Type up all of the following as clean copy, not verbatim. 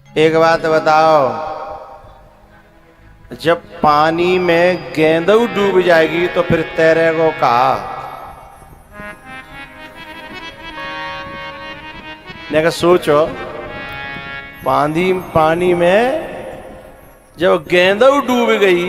एक बात बताओ, जब पानी में गेंदऊ डूब जाएगी तो फिर तैरेगो कहा? देखो सोचो, पानी में जब गेंदऊ डूब गई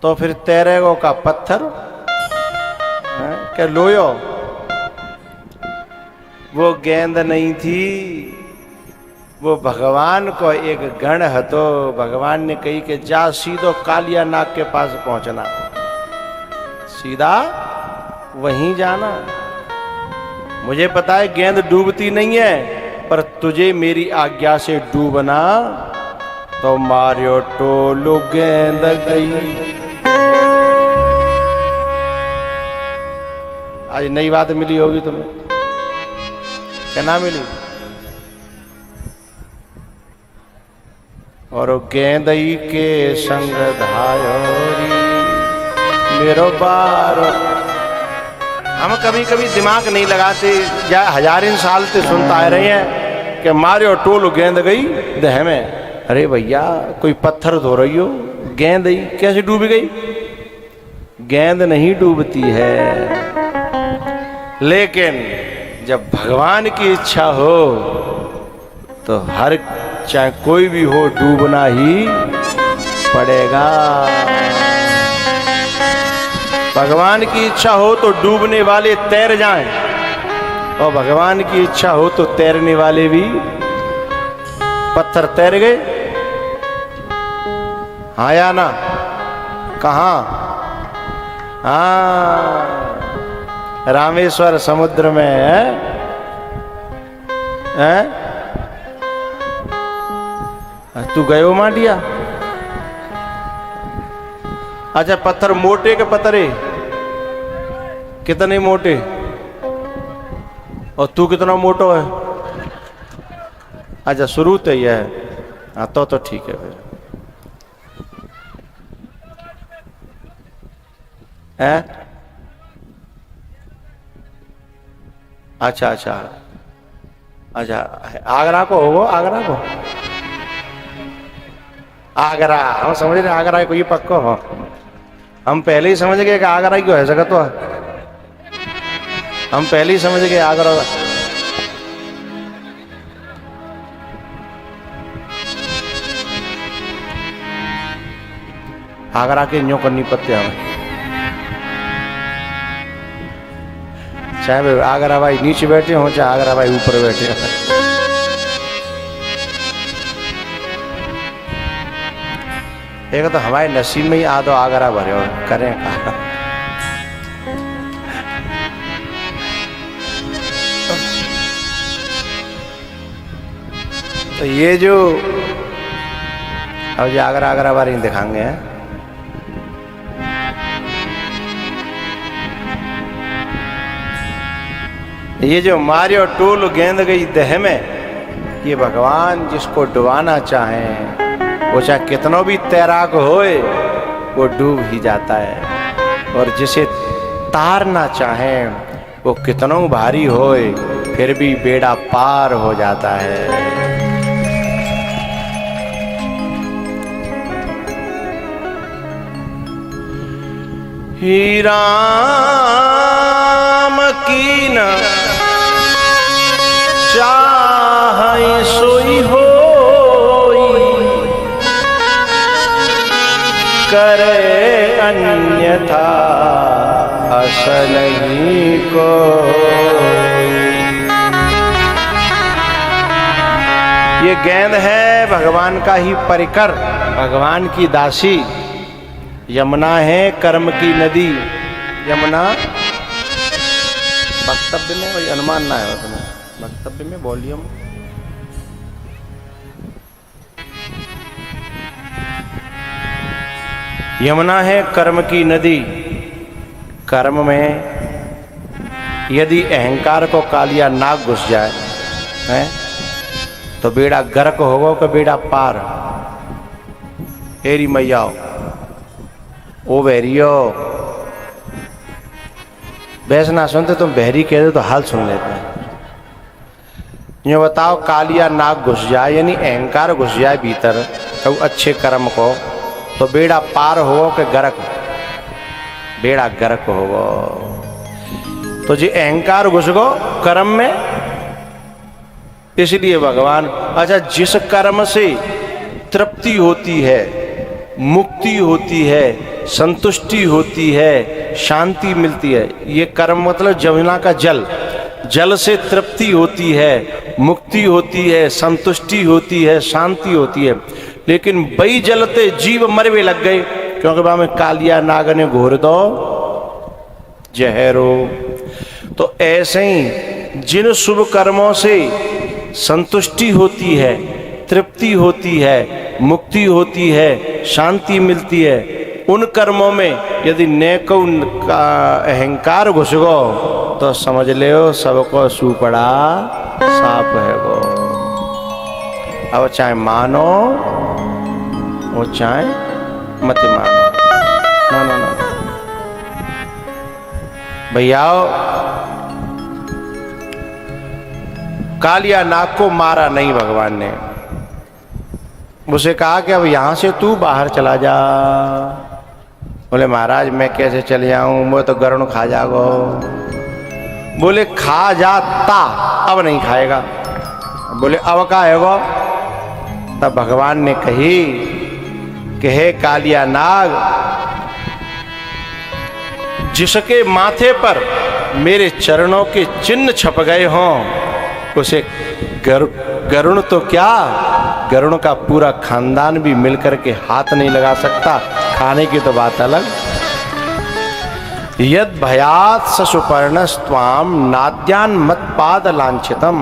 तो फिर तैरेगो का पत्थर क्या लोयो? वो गेंद नहीं थी, वो भगवान को एक गण हतो। भगवान ने कही कि जा सीधो कालिया नाग के पास पहुंचना, सीधा वहीं जाना। मुझे पता है गेंद डूबती नहीं है, पर तुझे मेरी आज्ञा से डूबना तो मारियो टोलो गेंद गई। आज नई बात मिली होगी तुम्हें, क्या ना मिली? और गेंदई के संग धायोरी मेरो बारो। हम कभी कभी दिमाग नहीं लगाते, या हजारों साल से सुनता आ रहे हैं कि मारियो टोल गेंद गई दह में। अरे भैया, कोई पत्थर धो रही हो, गेंद ही कैसे डूब गई? गेंद नहीं डूबती है, लेकिन जब भगवान की इच्छा हो तो हर चाहे कोई भी हो डूबना ही पड़ेगा। भगवान की इच्छा हो तो डूबने वाले तैर जाएं, और भगवान की इच्छा हो तो तैरने वाले भी। पत्थर तैर गए, हाँ या ना? कहाँ? हाँ, रामेश्वर समुद्र में है? तू गयो मांडिया? अच्छा, पत्थर मोटे के पतरे? कितने मोटे? और तू कितना मोटो है? अच्छा, शुरू तो यह है। हाँ, तो ठीक है फिर। है? अच्छा अच्छा अच्छा, आगरा को हो? आगरा को? आगरा हम समझ रहे, आगरा को ये पक्का हो। हम पहले ही समझ गए कि आगरा क्यों है सकत। तो हम पहले ही समझ गए आगरा। आगरा के न्यों करनी पत्ते हमें, चाहे आगरा भाई नीचे बैठे हो चाहे आगरा भाई ऊपर बैठे हो। एक तो हमारे नसीब में ही आदो आगरा भरे हो, करें कहा। तो ये जो अब जो आगरा बारी दिखाएंगे हैं, ये जो मारियो टोल गेंद गई दह में, ये भगवान जिसको डुबाना चाहे वो चाहे कितनों भी तैराक होए वो डूब ही जाता है, और जिसे तारना चाहे वो कितनों भारी होए फिर भी बेड़ा पार हो जाता है। ही राम की न चाहे सोई होई, करे अन्यथा असल ही को। ये गेंद है भगवान का ही परिकर, भगवान की दासी। यमुना है कर्म की नदी। यमुना वक्तव्य में वही अनुमान ना है, तुम्हें वक्तव्य में वॉल्यूम। यमुना है कर्म की नदी। कर्म में यदि अहंकार को कालिया नाग घुस जाए है तो बेड़ा गर्क होगा का बेड़ा पार। हेरी मैया ओ बहरियो, वैसे ना सुनते तुम बहरी कहते तो हाल सुन लेते हैं। ये बताओ कालिया नाग घुस जाए यानी अहंकार घुस जाए भीतर तो अच्छे कर्म को तो बेड़ा पार हो के गरक, बेड़ा गरक हो। तो जी अहंकार घुस गो कर्म में, इसलिए भगवान अच्छा जिस कर्म से तृप्ति होती है, मुक्ति होती है, संतुष्टि होती है, शांति मिलती है, ये कर्म मतलब जमुना का जल, जल से तृप्ति होती है, मुक्ति होती है, संतुष्टि होती है, शांति होती है। लेकिन बई जलते जीव मरवे लग गए क्योंकि वहां में कालिया नाग ने घोर दो जहरो। तो ऐसे ही जिन शुभ कर्मों से संतुष्टि होती है, तृप्ति होती है, मुक्ति होती है, शांति मिलती है, उन कर्मों में यदि नेको का अहंकार घुस गो तो समझ ले सबको सुपड़ा साप है वो। अब चाहे मानो वो चाहे मत मानो, ना ना ना भैया। कालिया नाग को मारा नहीं भगवान ने, उसे कहा कि अब यहां से तू बाहर चला जा। बोले महाराज मैं कैसे चले जाऊं, वो तो गरुण खा जागो। बोले खा जाता, अब नहीं खाएगा। बोले अब का है वो? तब भगवान ने कही कि हे कालिया नाग, जिसके माथे पर मेरे चरणों के चिन्ह छप गए हों उसे गरुण तो क्या, गरुण का पूरा खानदान भी मिलकर के हाथ नहीं लगा सकता। खाने की तो बात अलग। यद भयात ससुपर्णस्त्वाम नाद्यान मत्पाद लांछितम।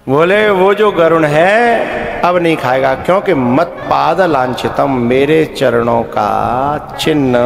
बोले वो जो गरुण है अब नहीं खाएगा क्योंकि मत्पाद लांछितम, मेरे चरणों का चिन्ह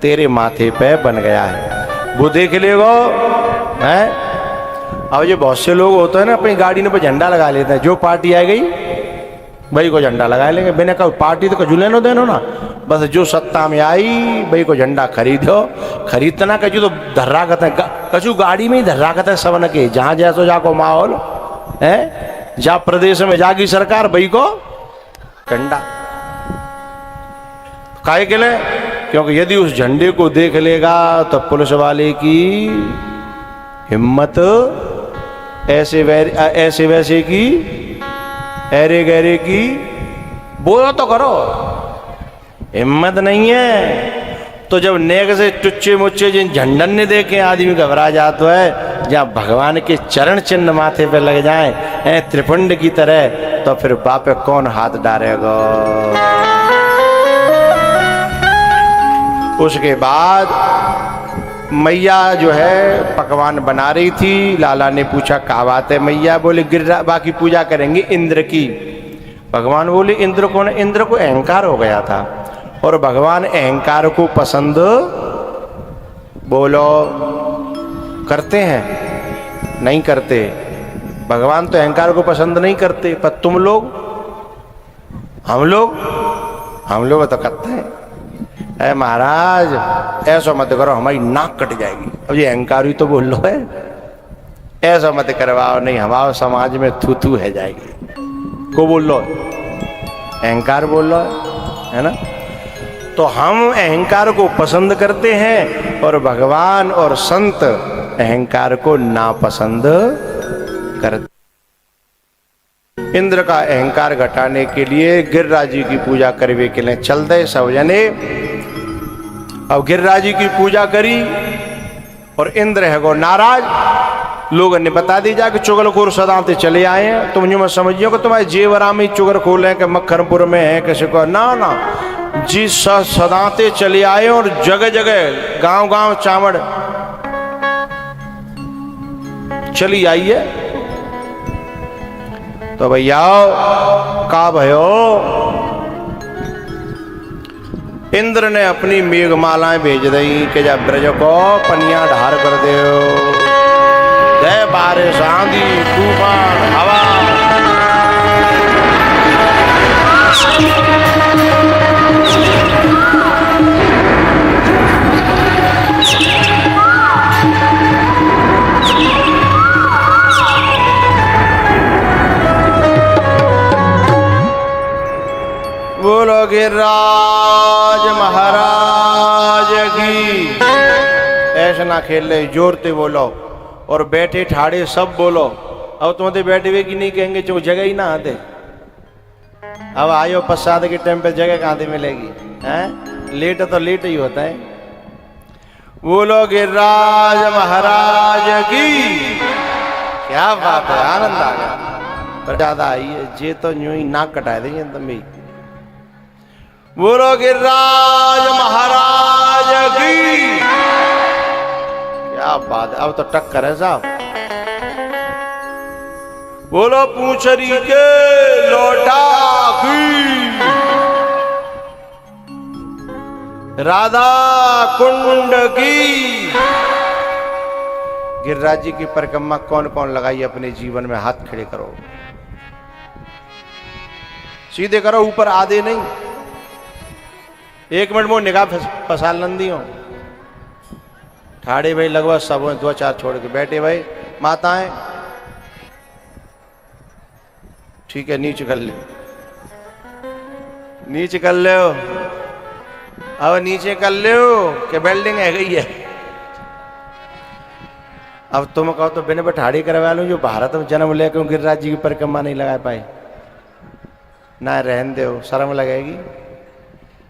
तेरे माथे पे बन गया है, वो देख लेगो है। अब ये बहुत से लोग होते हैं ना अपनी गाड़ी में झंडा लगा लेते हैं, जो पार्टी आ गई भाई को झंडा लगा लेंगे, बिना कहा पार्टी तो कजू लेनो देनो ना, बस जो सत्ता में आई भाई को झंडा खरीदो। खरीदना कजू तो धर्रा करते हैं, कजू गाड़ी में ही धर्रा करते हैं सबन के, जहाँ जैसो जाको माहौल है, जहाँ प्रदेश में जागी सरकार भाई को झंडा काहे के लिए, क्योंकि यदि उस झंडे को देख लेगा तो पुलिस वाले की हिम्मत ऐसे वैसे की, ऐरे गहरे की, बोलो तो करो, हिम्मत नहीं है। तो जब नेक से टुच्चे मुच्चे जिन झंडन ने देखे आदमी घबरा जाता है, जहाँ भगवान के चरण चिन्ह माथे पे लग जाए त्रिपुंड की तरह, तो फिर बापे कौन हाथ डालेगा। उसके बाद मैया जो है पकवान बना रही थी, लाला ने पूछा क्या बात है मैया? बोले गिररा बाकी पूजा करेंगे इंद्र की। भगवान बोले इंद्र कौन है? इंद्र को अहंकार हो गया था और भगवान अहंकार को पसंद बोलो करते हैं? नहीं करते। भगवान तो अहंकार को पसंद नहीं करते, पर तुम लोग, हम लोग तो करते हैं। अरे महाराज ऐसा मत करो हमारी नाक कट जाएगी। अब ये अहंकार ही तो बोल लो है, ऐसा मत करवाओ, नहीं हमारे समाज में थू थू है जाएगी। को बोल लो? अहंकार बोल लो है ना। तो हम अहंकार को पसंद करते हैं और भगवान और संत अहंकार को नापसंद करते। इंद्र का अहंकार घटाने के लिए गिरिराज जी की पूजा करने के लिए चल दे सब जने। अब गिरिराज जी की पूजा करी और इंद्र है गो नाराज। लोगों ने बता दी जा कि चुगलखोर सदाते चले आए हैं, तुम यूं मत समझियो कि तुम्हारे जेवरा में चुगल खोल है कि मक्खरपुर में है किसी को, ना ना जी सदाते चले आए और जगह जगह गांव गांव चावड़ चली आई है। तो भैया का भयो? इंद्र ने अपनी मेघमालाएं भेज दी कि जब ब्रज को पनिया ढार कर दे, जय बारिश आंधी तूफान हवा। बोलो गिरिराज महाराज की। ऐसे ना खेल ले, जोरते बोलो और बैठे ठाड़े सब बोलो। अब तुम्हें बैठे हुए की नहीं कहेंगे, जो जगह ही ना आते। अब आयो प्रसाद के टाइम पे जगह कहाँ से मिलेगी? हैं, लेट तो लेट ही होता है। बोलो गिरिराज महाराज की। क्या बात है, आनंद आ गया। पर ज्यादा आई है जे तो यूं ही नाक कटा देंगे तुम भी। बोलो गिरिराज महाराज की। क्या बात है, अब तो टक्कर है साहब। बोलो पूंछरी के लोटा की। राधा कुंड की। गिरिराज जी की परिक्रमा कौन कौन लगाई अपने जीवन में? हाथ खड़े करो, सीधे करो, ऊपर आधे नहीं। एक मिनट में निगाह फसाल नंदी हो। ठाड़े भाई लगभग सब हैं, 2-4 छोड़ के बैठे भाई। माताएं ठीक है, नीचे कर ले, नीचे कर ले। अब नीचे कर ले कि बिल्डिंग है गई है। अब तुम कहो तो बिना ठाड़ी करवा लूं, जो भारत में जन्म ले क्यों गिरिराज जी की परिक्रमा नहीं लगा पाए? ना रहन दो, शर्म लगेगी।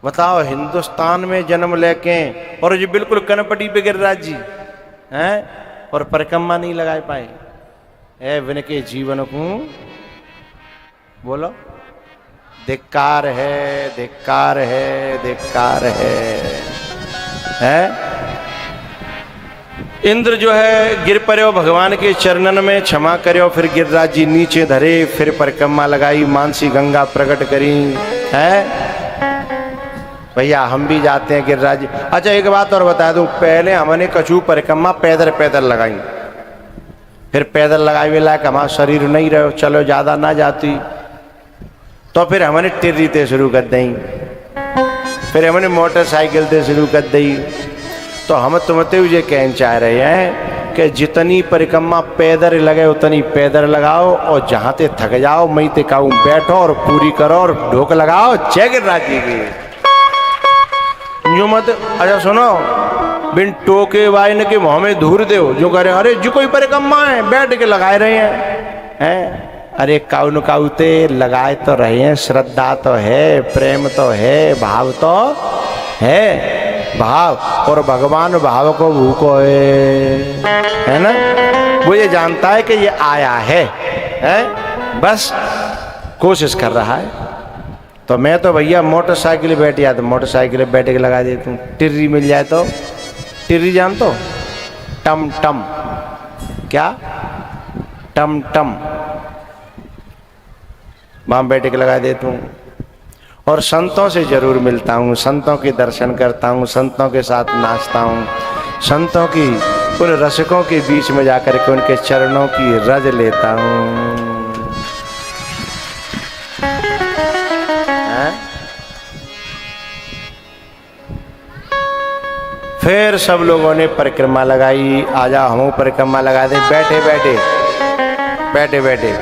बताओ, हिंदुस्तान में जन्म लेके और जो बिल्कुल कनपटी पे गिरिराज जी हैं और परिक्रमा नहीं लगा पाए। ए विन के जीवन को बोलो धिक्कार है, धिक्कार है, धिक्कार है? इंद्र जो है गिर पड़े भगवान के चरणन में, क्षमा करो। फिर गिरिराज जी नीचे धरे, फिर परिक्रमा लगाई, मानसी गंगा प्रकट करी है। भैया हम भी जाते हैं गिरिराज जी। अच्छा एक बात और बता दूं, पहले हमने कछू परिक्रमा पैदल पैदल लगाई, फिर पैदल लगाई वे लायक हमारा शरीर नहीं रहो, चलो ज्यादा ना जाती, तो फिर हमने टिर्री ते शुरू कर दी, फिर हमने मोटरसाइकिल से शुरू कर दी। तो हम तुम्हें ये कहना चाह रहे हैं कि जितनी परिक्रमा पैदल लगे उतनी पैदल लगाओ, और जहां ते थक जाओ मई ते काऊ बैठो और पूरी करो और ढोक लगाओ। जय गिरिराज जी की। जो मत अच्छा सुनो, बिन टोके वाइन के मुँह में धूर दो, जो करे अरे जो कोई परिक्रमा है बैठ के लगाए रहे हैं। अरे काऊ न काऊते लगाए तो रहे हैं, श्रद्धा तो है, प्रेम तो है, भाव तो है। भाव और भगवान भाव को भूको है ना। वो ये जानता है कि ये आया है? बस कोशिश कर रहा है। तो मैं तो भैया मोटरसाइकिल बैठ जाए तो मोटरसाइकिल बैठ के लगा देता हूँ। टिर्री मिल जाए तो टिर्री जान तो टम टम, क्या टम टम, वहां बैठ के लगा देता हूँ। और संतों से जरूर मिलता हूँ, संतों के दर्शन करता हूँ, संतों के साथ नाचता हूँ, संतों की उन रसिकों के बीच में जाकर के उनके चरणों की रज लेता हूँ। फिर सब लोगों ने परिक्रमा लगाई। आजा हम परिक्रमा लगा दे, बैठे बैठे बैठे बैठे